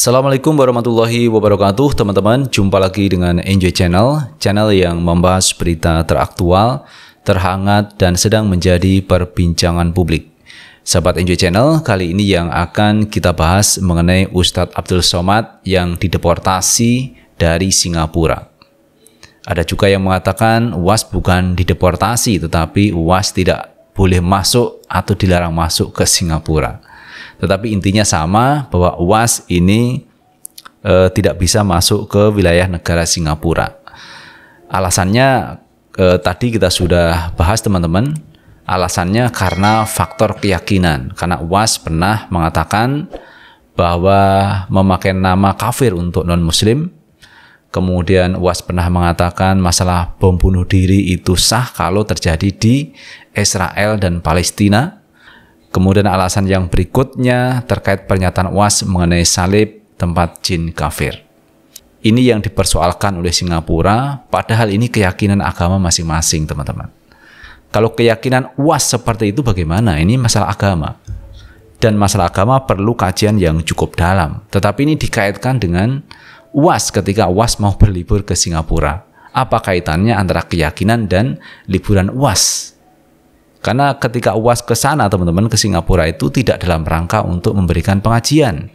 Assalamualaikum warahmatullahi wabarakatuh teman-teman. Jumpa lagi dengan Enjoy Channel yang membahas berita teraktual, terhangat, dan sedang menjadi perbincangan publik. Sahabat Enjoy Channel, kali ini yang akan kita bahas mengenai Ustadz Abdul Somad yang dideportasi dari Singapura. Ada juga yang mengatakan UAS bukan dideportasi, tetapi UAS tidak boleh masuk atau dilarang masuk ke Singapura. Tetapi intinya sama, bahwa UAS ini tidak bisa masuk ke wilayah negara Singapura. Alasannya tadi kita sudah bahas teman-teman. Alasannya karena faktor keyakinan. Karena UAS pernah mengatakan bahwa memakai nama kafir untuk non-muslim. Kemudian UAS pernah mengatakan masalah bom bunuh diri itu sah kalau terjadi di Israel dan Palestina. Kemudian alasan yang berikutnya terkait pernyataan UAS mengenai salib tempat jin kafir. Ini yang dipersoalkan oleh Singapura, padahal ini keyakinan agama masing-masing teman-teman. Kalau keyakinan UAS seperti itu bagaimana? Ini masalah agama. Dan masalah agama perlu kajian yang cukup dalam. Tetapi ini dikaitkan dengan UAS ketika UAS mau berlibur ke Singapura. Apa kaitannya antara keyakinan dan liburan UAS? Karena ketika UAS ke sana teman-teman, ke Singapura itu tidak dalam rangka untuk memberikan pengajian,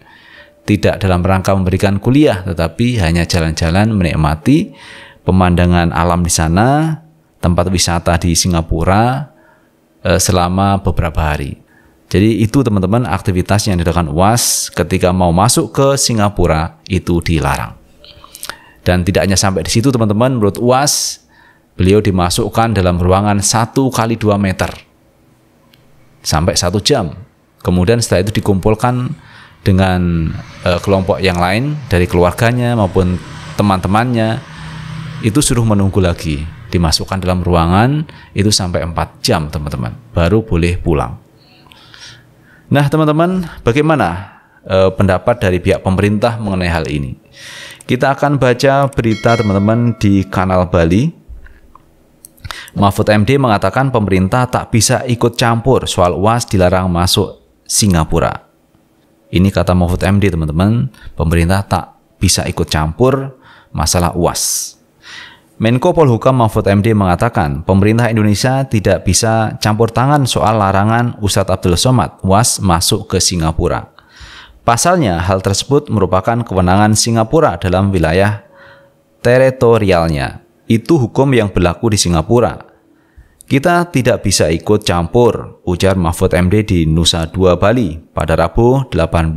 tidak dalam rangka memberikan kuliah, tetapi hanya jalan-jalan menikmati pemandangan alam di sana, tempat wisata di Singapura selama beberapa hari. Jadi itu teman-teman aktivitas yang dilakukan UAS ketika mau masuk ke Singapura itu dilarang. Dan tidak hanya sampai di situ teman-teman, menurut UAS beliau dimasukkan dalam ruangan 1 kali 2 meter sampai 1 jam. Kemudian setelah itu dikumpulkan dengan kelompok yang lain dari keluarganya maupun teman-temannya. Itu suruh menunggu lagi. Dimasukkan dalam ruangan itu sampai 4 jam teman-teman. Baru boleh pulang. Nah teman-teman, bagaimana pendapat dari pihak pemerintah mengenai hal ini? Kita akan baca berita teman-teman di Kanal Bali. Mahfud MD mengatakan pemerintah tak bisa ikut campur soal UAS dilarang masuk Singapura. Ini kata Mahfud MD teman-teman, pemerintah tak bisa ikut campur masalah UAS. Menko Polhukam Mahfud MD mengatakan pemerintah Indonesia tidak bisa campur tangan soal larangan Ustadz Abdul Somad UAS masuk ke Singapura. Pasalnya hal tersebut merupakan kewenangan Singapura dalam wilayah teritorialnya. Itu hukum yang berlaku di Singapura. Kita tidak bisa ikut campur, ujar Mahfud MD di Nusa Dua Bali pada Rabu 18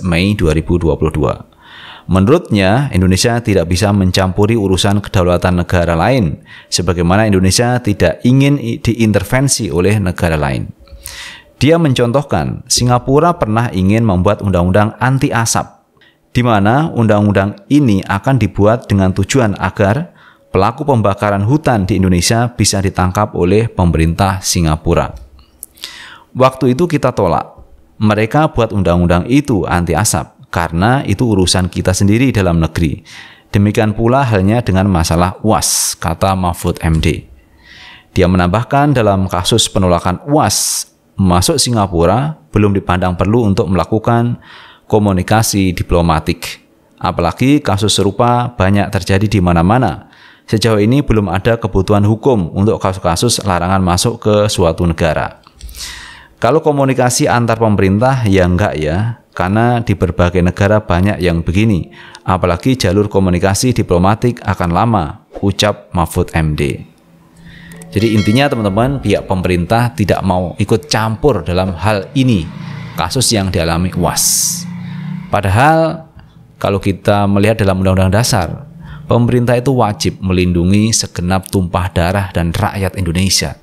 Mei 2022. Menurutnya, Indonesia tidak bisa mencampuri urusan kedaulatan negara lain, sebagaimana Indonesia tidak ingin diintervensi oleh negara lain. Dia mencontohkan, Singapura pernah ingin membuat undang-undang anti asap, di mana undang-undang ini akan dibuat dengan tujuan agar pelaku pembakaran hutan di Indonesia bisa ditangkap oleh pemerintah Singapura. Waktu itu kita tolak. Mereka buat undang-undang itu anti asap karena itu urusan kita sendiri dalam negeri. Demikian pula halnya dengan masalah UAS, kata Mahfud MD. Dia menambahkan dalam kasus penolakan UAS masuk Singapura belum dipandang perlu untuk melakukan komunikasi diplomatik. Apalagi kasus serupa banyak terjadi di mana-mana. Sejauh ini belum ada kebutuhan hukum untuk kasus-kasus larangan masuk ke suatu negara. Kalau komunikasi antar pemerintah ya enggak ya, karena di berbagai negara banyak yang begini. Apalagi jalur komunikasi diplomatik akan lama, ucap Mahfud MD. Jadi intinya teman-teman, pihak pemerintah tidak mau ikut campur dalam hal ini, kasus yang dialami UAS. Padahal kalau kita melihat dalam Undang-Undang Dasar, pemerintah itu wajib melindungi segenap tumpah darah dan rakyat Indonesia.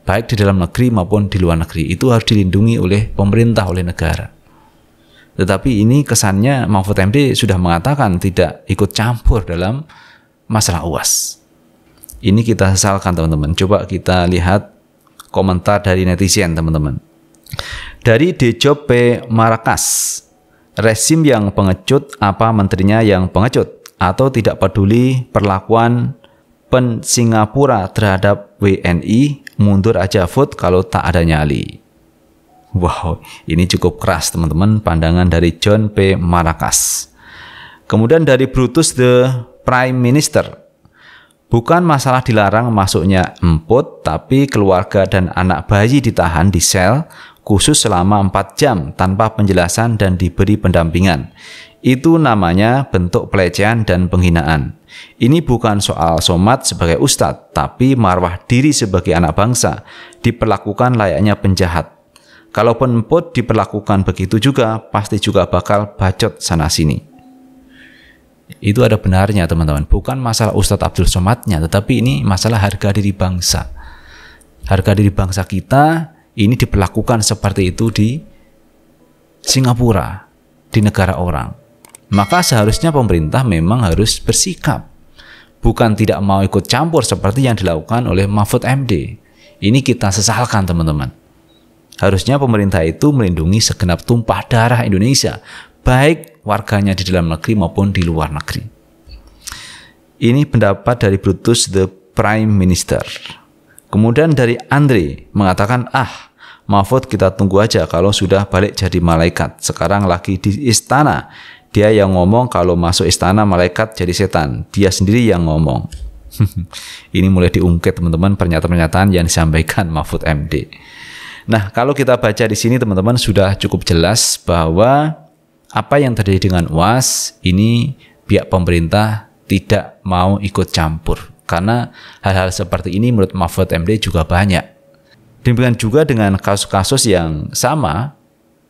Baik di dalam negeri maupun di luar negeri. Itu harus dilindungi oleh pemerintah, oleh negara. Tetapi ini kesannya Mahfud MD sudah mengatakan tidak ikut campur dalam masalah UAS. Ini kita sesalkan teman-teman. Coba kita lihat komentar dari netizen teman-teman. Dari Dejob P. Marakas. Rezim yang pengecut apa menterinya yang pengecut? Atau tidak peduli perlakuan pen-Singapura terhadap WNI, mundur aja vote kalau tak ada nyali. Wow, ini cukup keras teman-teman, pandangan dari John P. Marakas. Kemudian dari Brutus the Prime Minister, bukan masalah dilarang masuknya emput, tapi keluarga dan anak bayi ditahan di sel khusus selama 4 jam tanpa penjelasan dan diberi pendampingan. Itu namanya bentuk pelecehan dan penghinaan. Ini bukan soal Somad sebagai ustadz, tapi marwah diri sebagai anak bangsa diperlakukan layaknya penjahat. Kalaupun emput diperlakukan begitu juga, pasti juga bakal bacot sana-sini. Itu ada benarnya teman-teman, bukan masalah Ustadz Abdul Somadnya, tetapi ini masalah harga diri bangsa. Harga diri bangsa kita ini diperlakukan seperti itu di Singapura, di negara orang. Maka seharusnya pemerintah memang harus bersikap, bukan tidak mau ikut campur seperti yang dilakukan oleh Mahfud MD. Ini kita sesalkan teman-teman. Harusnya pemerintah itu melindungi segenap tumpah darah Indonesia, baik warganya di dalam negeri maupun di luar negeri. Ini pendapat dari Brutus the Prime Minister. Kemudian dari Andre mengatakan, Mahfud kita tunggu aja kalau sudah balik jadi malaikat. Sekarang lagi di istana. Dia yang ngomong kalau masuk istana malaikat jadi setan. Dia sendiri yang ngomong. Ini mulai diungkit teman-teman pernyataan-pernyataan yang disampaikan Mahfud MD. Nah, kalau kita baca di sini teman-teman sudah cukup jelas bahwa apa yang terjadi dengan UAS ini pihak pemerintah tidak mau ikut campur. Karena hal-hal seperti ini menurut Mahfud MD juga banyak. Demikian juga dengan kasus-kasus yang sama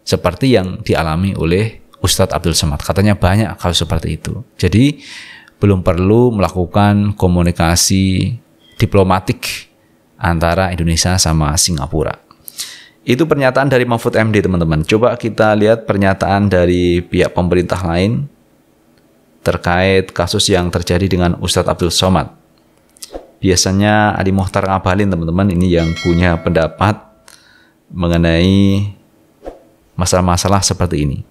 seperti yang dialami oleh Ustadz Abdul Somad. Katanya banyak kasus seperti itu. Jadi belum perlu melakukan komunikasi diplomatik antara Indonesia sama Singapura. Itu pernyataan dari Mahfud MD teman-teman. Coba kita lihat pernyataan dari pihak pemerintah lain terkait kasus yang terjadi dengan Ustadz Abdul Somad. Biasanya Ali Mohtar Ngabalin teman-teman ini yang punya pendapat mengenai masalah-masalah seperti ini.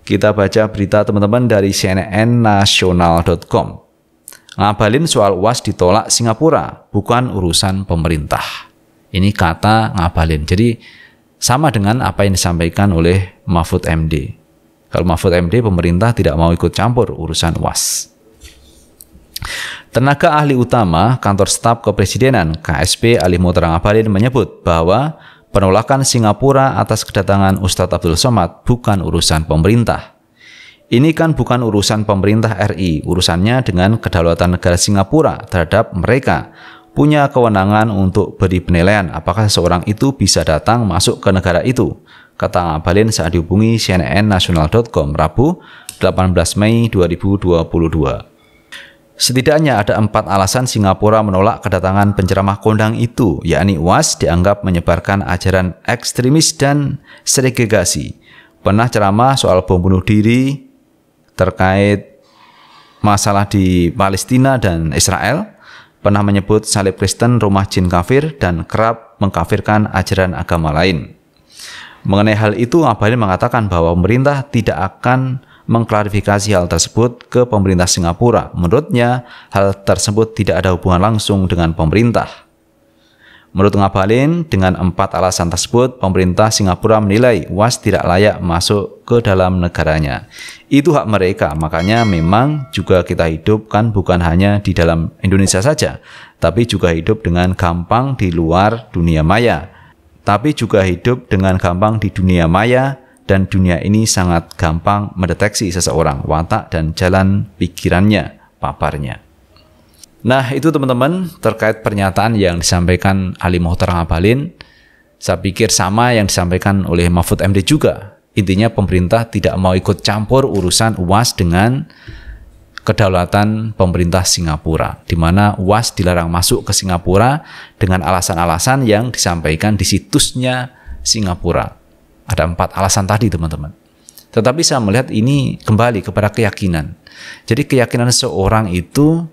Kita baca berita teman-teman dari cnnnasional.com. Ngabalin soal UAS ditolak Singapura, bukan urusan pemerintah. Ini kata Ngabalin. Jadi sama dengan apa yang disampaikan oleh Mahfud MD. Kalau Mahfud MD pemerintah tidak mau ikut campur urusan UAS. Tenaga ahli utama Kantor Staf Kepresidenan KSP Ali Mohtar Ngabalin menyebut bahwa penolakan Singapura atas kedatangan Ustadz Abdul Somad bukan urusan pemerintah. Ini kan bukan urusan pemerintah RI, urusannya dengan kedaulatan negara Singapura terhadap mereka. Punya kewenangan untuk beri penilaian apakah seseorang itu bisa datang masuk ke negara itu, kata Ngabalin saat dihubungi cnnnasional.com Rabu 18 Mei 2022. Setidaknya ada 4 alasan Singapura menolak kedatangan penceramah kondang itu, yakni UAS dianggap menyebarkan ajaran ekstremis dan segregasi, pernah ceramah soal bom bunuh diri terkait masalah di Palestina dan Israel, pernah menyebut salib Kristen rumah jin kafir dan kerap mengkafirkan ajaran agama lain. Mengenai hal itu, Ngabalin mengatakan bahwa pemerintah tidak akan mengklarifikasi hal tersebut ke pemerintah Singapura. Menurutnya, hal tersebut tidak ada hubungan langsung dengan pemerintah. Menurut Ngabalin, dengan 4 alasan tersebut, pemerintah Singapura menilai UAS tidak layak masuk ke dalam negaranya. Itu hak mereka, makanya memang juga kita hidup kan bukan hanya di dalam Indonesia saja, tapi juga hidup dengan gampang di luar dunia maya. Tapi juga hidup dengan gampang di dunia maya, dan dunia ini sangat gampang mendeteksi seseorang, watak dan jalan pikirannya, paparnya. Nah, itu teman-teman terkait pernyataan yang disampaikan Ali Mohtar Ngabalin. Saya pikir sama yang disampaikan oleh Mahfud MD juga. Intinya pemerintah tidak mau ikut campur urusan UAS dengan kedaulatan pemerintah Singapura, di mana UAS dilarang masuk ke Singapura dengan alasan-alasan yang disampaikan di situsnya Singapura. Ada 4 alasan tadi teman-teman. Tetapi saya melihat ini kembali kepada keyakinan. Jadi keyakinan seseorang itu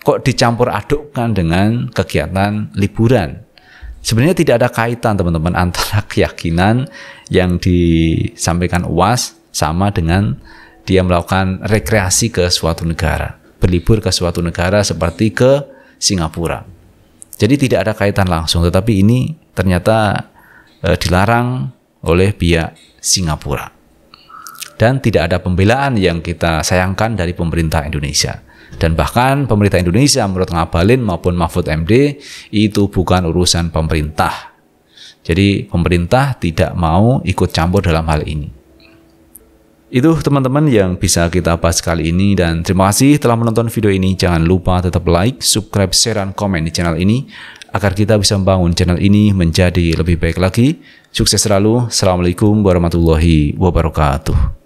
kok dicampur adukkan dengan kegiatan liburan. Sebenarnya tidak ada kaitan teman-teman antara keyakinan yang disampaikan UAS sama dengan dia melakukan rekreasi ke suatu negara, berlibur ke suatu negara seperti ke Singapura. Jadi tidak ada kaitan langsung, tetapi ini ternyata dilarang oleh pihak Singapura. dan tidak ada pembelaan yang kita sayangkan dari pemerintah Indonesia. Dan bahkan pemerintah Indonesia menurut Ngabalin maupun Mahfud MD itu bukan urusan pemerintah. Jadi pemerintah tidak mau ikut campur dalam hal ini. Itu teman-teman yang bisa kita bahas kali ini, dan terima kasih telah menonton video ini. Jangan lupa tetap like, subscribe, share, dan komen di channel ini agar kita bisa membangun channel ini menjadi lebih baik lagi. Sukses selalu. Assalamualaikum warahmatullahi wabarakatuh.